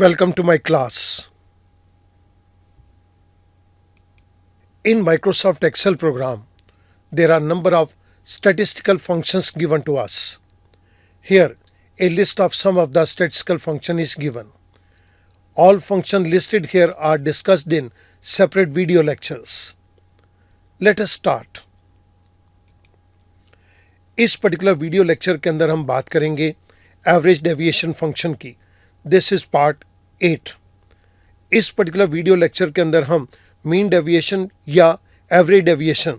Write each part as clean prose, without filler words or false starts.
Welcome to my class. In Microsoft Excel program, there are number of statistical functions given to us. Here, a list of some of the statistical function is given. All functions listed here are discussed in separate video lectures. Let us start. इस particular video lecture के अंदर हम बात करेंगे average deviation function की. This is part 8. इस particular video lecture के अंदर हम मीन डेविएशन या एवरेज डेविएशन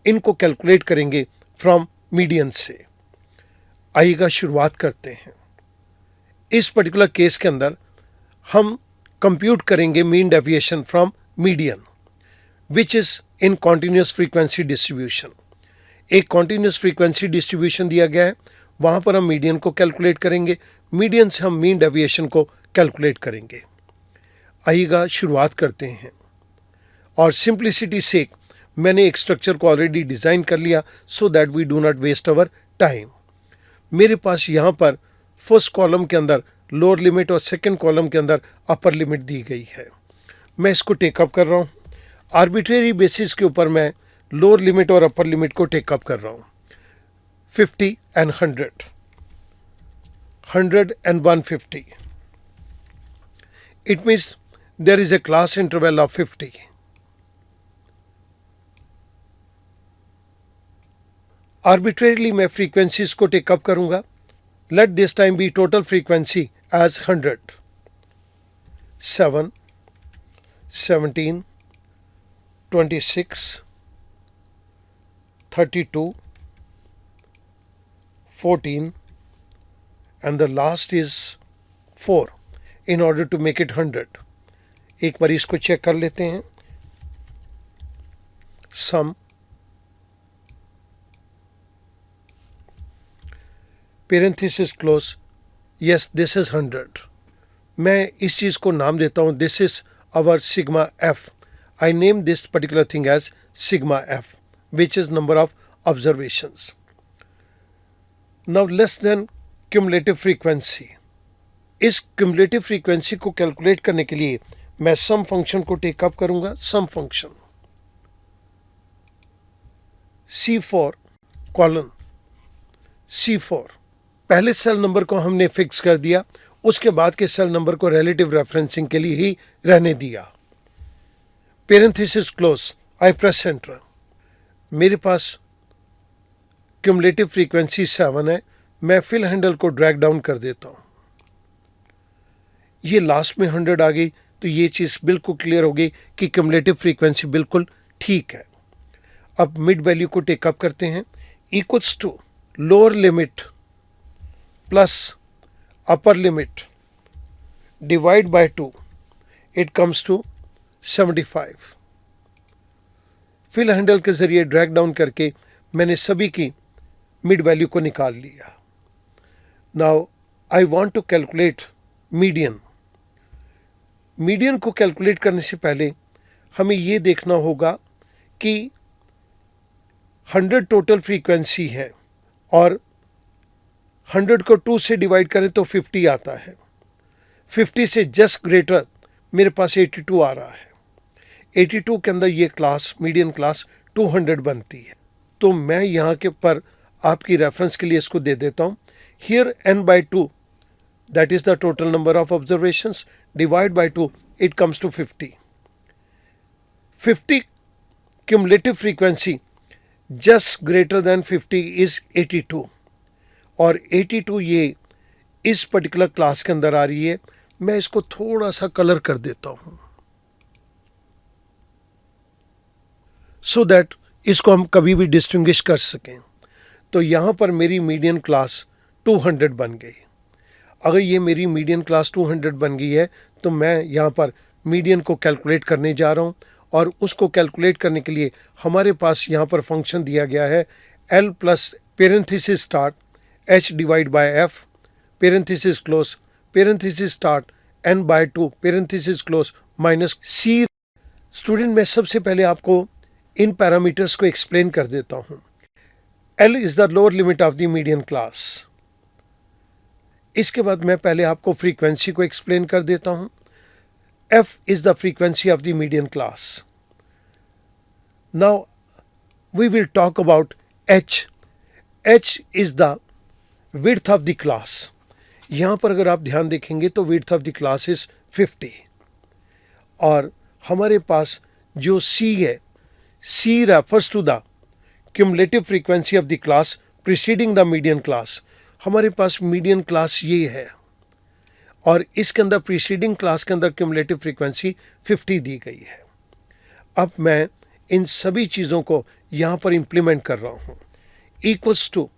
इनको कैलकुलेट करेंगे फ्रॉम मीडियन से. आइएगा शुरुआत करते हैं. इस पर्टिकुलर केस के अंदर हम कंप्यूट करेंगे mean deviation from median which is in continuous frequency distribution. एक कॉन्टिन्यूस फ्रीक्वेंसी डिस्ट्रीब्यूशन दिया गया है, वहाँ पर हम मीडियन को कैलकुलेट करेंगे, मीडियन से हम मीन डेविएशन को कैलकुलेट करेंगे. आइएगा शुरुआत करते हैं. और सिंप्लिसिटी से मैंने एक स्ट्रक्चर को ऑलरेडी डिज़ाइन कर लिया so that we do not waste our time. मेरे पास यहाँ पर फर्स्ट कॉलम के अंदर लोअर लिमिट और सेकंड कॉलम के अंदर अपर लिमिट दी गई है. मैं इसको टेकअप कर रहा हूँ. आर्बिट्रेरी बेसिस के ऊपर मैं लोअर लिमिट और अपर लिमिट को टेकअप कर रहा हूँ. 50 and 100, 100 and 150. It means there is a class interval of 50. Arbitrarily मैं frequencies को टेकअप करूँगा. Let this time be total frequency as 100. 7, 17, 26, 32, 14 and the last is 4 in order to make it 100. एक बार इसको check कर लेते हैं. Sum parenthesis close. Yes, this is 100. मैं इस चीज़ को नाम देता हूँ this is our sigma F. I name this particular thing as sigma F which is number of observations. Now less than cumulative frequency. इस cumulative frequency को calculate करने के लिए मैं सम फंक्शन को टेकअप करूंगा. सम फंक्शन C4 कॉलन C4. पहले cell number को हमने फिक्स कर दिया, उसके बाद के सेल नंबर को रिलेटिव रेफरेंसिंग के लिए ही रहने दिया. Parenthesis close. आई प्रेस एंटर. मेरे पास क्यूमुलेटिव फ्रीक्वेंसी 7 है. मैं फिल हैंडल को ड्रैग डाउन कर देता हूँ. ये लास्ट में 100 आ गई तो ये चीज़ बिल्कुल क्लियर हो गई कि क्यूमुलेटिव फ्रीक्वेंसी बिल्कुल ठीक है. अब मिड वैल्यू को टेकअप करते हैं. Equals to lower limit plus upper limit divide by 2. It comes to 75. Fill handle के ज़रिए ड्रैग डाउन करके मैंने सभी की मिड वैल्यू को निकाल लिया. Now I want to calculate median. Median को कैलकुलेट करने से पहले हमें ये देखना होगा कि 100 टोटल फ्रीक्वेंसी है और 100 को 2 से डिवाइड करें तो 50 आता है. 50 से जस्ट ग्रेटर मेरे पास 82 आ रहा है. 82 के अंदर ये क्लास मीडियन क्लास 200 बनती है. तो मैं यहाँ के पर आपकी रेफरेंस के लिए इसको दे देता हूँ. Here n/2 that is the total number of observations divide by 2 it comes to 50. 50 cumulative frequency just greater than 50 is 82 और 82 ये इस पर्टिकुलर क्लास के अंदर आ रही है. मैं इसको थोड़ा सा कलर कर देता हूँ सो दैट इसको हम कभी भी डिस्टिंग्विश कर सकें. तो यहाँ पर मेरी मीडियन क्लास 200 बन गई. अगर ये मेरी मीडियन क्लास 200 बन गई है तो मैं यहाँ पर मीडियन को कैलकुलेट करने जा रहा हूँ. और उसको कैलकुलेट करने के लिए हमारे पास यहाँ पर फंक्शन दिया गया है L plus parenthesis start H divide by F parenthesis close parenthesis start n/2 parenthesis close minus C. Student, मैं सबसे पहले आपको इन पैरामीटर्स को एक्सप्लेन कर देता हूँ. L is the lower limit of the median class. इसके बाद मैं पहले आपको फ्रीक्वेंसी को एक्सप्लेन कर देता हूँ. F is the frequency of the median class. Now we will talk about H. H is the width of the class. यहाँ पर अगर आप ध्यान देखेंगे तो width of the class is 50. और हमारे पास जो C है, C refers to the cumulative frequency of the class preceding the median class. हमारे पास median class ये है और इसके अंदर प्रीसीडिंग क्लास के अंदर क्यूमुलेटिव फ्रीक्वेंसी 50 दी गई है. अब मैं इन सभी चीज़ों को यहाँ पर इम्प्लीमेंट कर रहा हूँ. Equals to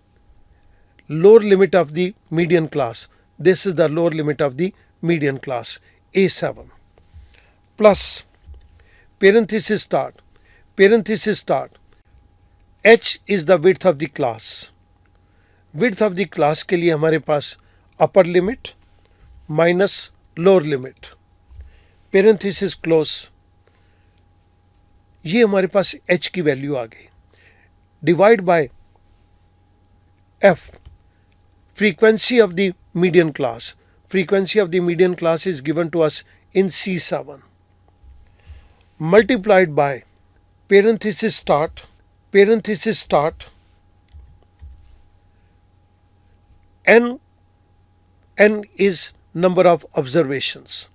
lower limit of the median class, this is the lower limit of the median class A7 plus parenthesis start H is the width of the class. Width of the class के लिए हमारे पास upper limit minus lower limit, parenthesis close, ये हमारे पास H की value आ गई, divide by F, frequency of the median class. Frequency of the median class is given to us in C7, multiplied by parenthesis start n is number of observations,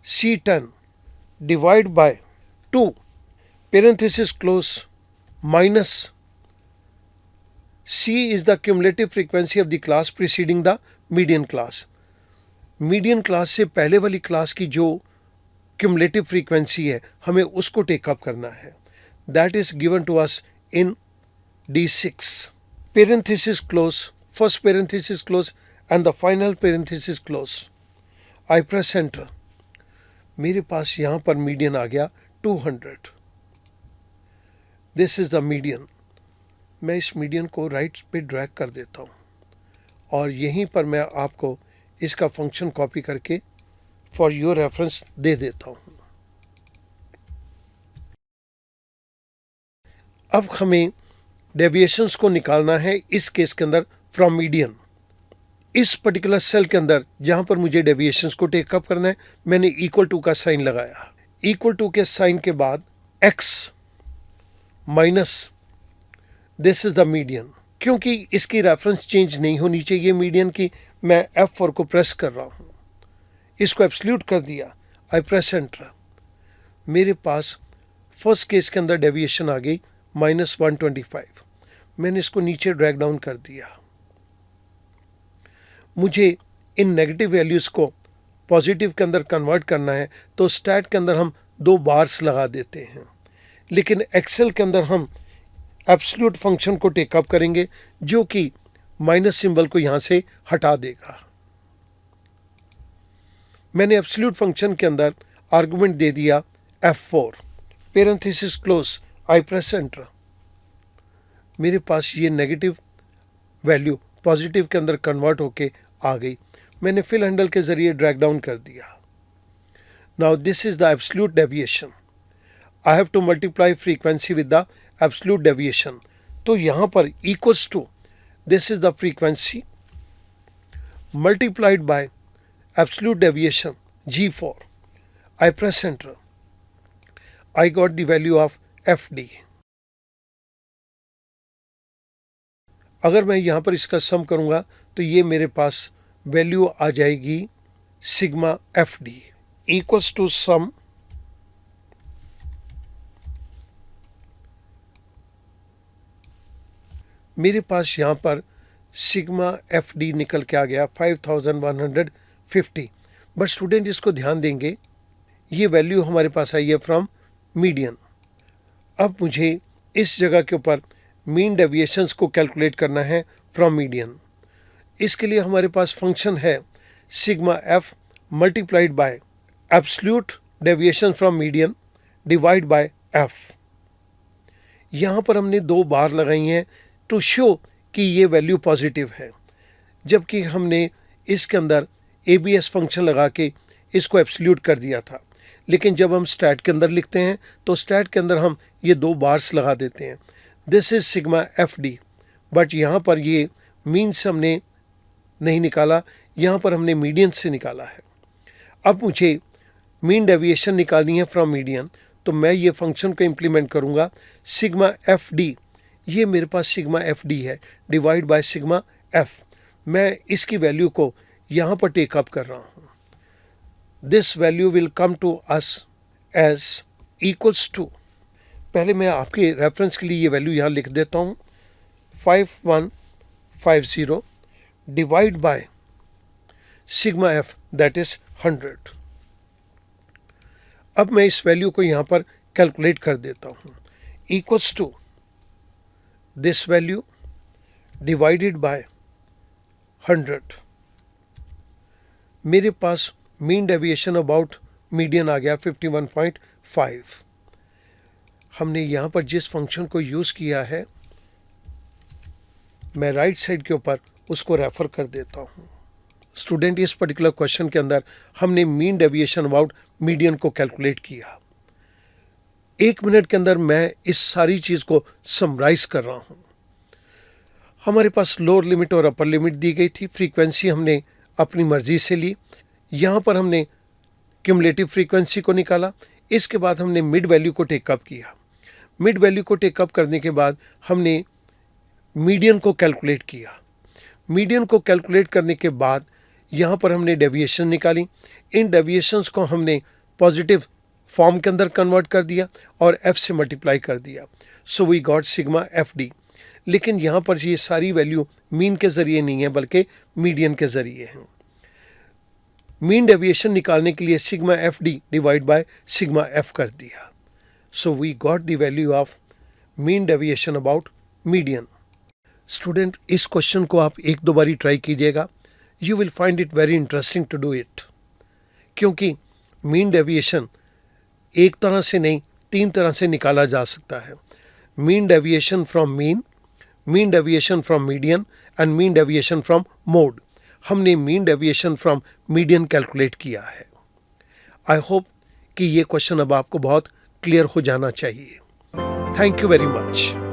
C10 divide by 2, parenthesis close, minus C is the cumulative frequency of the class preceding the median class. Median class से पहले वाली class की जो cumulative frequency है हमें उसको take up करना है. That is given to us in D6. Parenthesis close, first parenthesis close and the final parenthesis close. I press enter. मेरे पास यहाँ पर मीडियन आ गया 200. This is the median. मैं इस मीडियन को राइट पे ड्रैग कर देता हूँ और यहीं पर मैं आपको इसका फंक्शन कॉपी करके फॉर योर रेफरेंस दे देता हूँ. अब हमें डेविएशंस को निकालना है इस केस के अंदर फ्रॉम मीडियन. इस पर्टिकुलर सेल के अंदर जहां पर मुझे डेविएशंस को टेकअप करना है मैंने इक्वल टू का साइन लगाया. इक्वल टू के साइन के बाद x minus this is the median. क्योंकि इसकी रेफरेंस चेंज नहीं होनी चाहिए मीडियन की, मैं F4 को प्रेस कर रहा हूं, इसको एब्सोल्यूट कर दिया. आई प्रेस एंटर. मेरे पास फर्स्ट केस के अंदर डेविएशन आ गई -125. मैंने इसको नीचे ड्रैग डाउन कर दिया. मुझे इन नेगेटिव वैल्यूज़ को पॉजिटिव के अंदर कन्वर्ट करना है तो स्टैट के अंदर हम 2 बार्स लगा देते हैं, लेकिन एक्सेल के अंदर हम एब्सोल्यूट फंक्शन को टेकअप करेंगे जो कि माइनस सिंबल को यहाँ से हटा देगा. मैंने एब्सोल्यूट फंक्शन के अंदर आर्गुमेंट दे दिया F4, पेरेंथेसिस क्लोज. आई प्रेस एंटर. मेरे पास ये नेगेटिव वैल्यू पॉजिटिव के अंदर कन्वर्ट होके आ गई. मैंने फिल हैंडल के जरिए ड्रैग डाउन कर दिया. Now this is the absolute deviation. I have to multiply frequency with the absolute deviation. तो यहाँ पर equals to this is the frequency multiplied by absolute deviation G4. I press enter. I got the value of FD. अगर मैं यहाँ पर इसका सम करूँगा तो ये मेरे पास वैल्यू आ जाएगी sigma FD equals to some मेरे पास यहाँ पर सिग्मा FD निकल के आ गया 5150. बट स्टूडेंट इसको ध्यान देंगे ये वैल्यू हमारे पास आई है फ्रॉम मीडियन. अब मुझे इस जगह के ऊपर मीन डेविएशंस को कैलकुलेट करना है फ्रॉम मीडियन. इसके लिए हमारे पास फंक्शन है sigma F multiplied by absolute deviation from median divide by F. यहाँ पर हमने 2 बार लगाई हैं टू शो कि ये वैल्यू पॉजिटिव है, जबकि हमने इसके अंदर ABS फंक्शन लगा के इसको एब्सोल्यूट कर दिया था. लेकिन जब हम स्टैट के अंदर लिखते हैं तो स्टैट के अंदर हम ये 2 बार्स लगा देते हैं. This is sigma FD. But यहाँ पर ये मीन्स हमने नहीं निकाला, यहाँ पर हमने मीडियन से निकाला है। अब मुझे मीन डेविएशन निकालनी है फ्रॉम मीडियन, तो मैं ये फंक्शन को इम्प्लीमेंट करूँगा सिग्मा एफ डी। ये मेरे पास सिग्मा एफ डी है, डिवाइड बाय सिग्मा एफ। मैं इसकी वैल्यू को यहाँ पर टेकअप कर रहा हूँ। This value will come to us as equals to, पहले मैं आपके रेफरेंस के लिए ये वैल्यू यहाँ लिख देता हूँ, 5150 divide by sigma F that is 100। अब मैं इस वैल्यू को यहाँ पर कैलकुलेट कर देता हूँ, equals to this value divided by 100। मेरे पास मीन डेविएशन अबाउट मीडियन आ गया 51.5। हमने यहाँ पर जिस फंक्शन को यूज़ किया है, मैं राइट साइड के ऊपर उसको रेफर कर देता हूँ। स्टूडेंट, इस पर्टिकुलर क्वेश्चन के अंदर हमने मीन डेविएशन अबाउट मीडियन को कैलकुलेट किया। 1 मिनट के अंदर मैं इस सारी चीज़ को समराइज कर रहा हूँ। हमारे पास लोअर लिमिट और अपर लिमिट दी गई थी, फ्रीक्वेंसी हमने अपनी मर्जी से ली। यहाँ पर हमने क्यूमुलेटिव फ्रीक्वेंसी को निकाला। इसके बाद हमने मिड वैल्यू को टेकअप किया। मिड वैल्यू को टेकअप करने के बाद हमने मीडियन को कैलकुलेट किया। मीडियन को कैलकुलेट करने के बाद यहाँ पर हमने डेविएशन निकाली। इन डेविएशंस को हमने पॉजिटिव फॉर्म के अंदर कन्वर्ट कर दिया और एफ से मल्टीप्लाई कर दिया। So we got sigma F D. लेकिन यहाँ पर ये सारी वैल्यू मीन के ज़रिए नहीं है, बल्कि मीडियन के ज़रिए हैं। मीन डेविएशन निकालने के लिए sigma F D divide by sigma F कर दिया। So we got the value of mean deviation about median. Student, इस क्वेश्चन को आप 1-2 बारी ट्राई कीजिएगा। You will find it very interesting to do it, क्योंकि मीन डेविएशन एक तरह से नहीं 3 तरह से निकाला जा सकता है। Mean deviation from mean, mean deviation from median and mean deviation from mode. हमने mean deviation from median calculate किया है। आई होप कि ये क्वेश्चन अब आपको बहुत क्लियर हो जाना चाहिए। Thank you very much.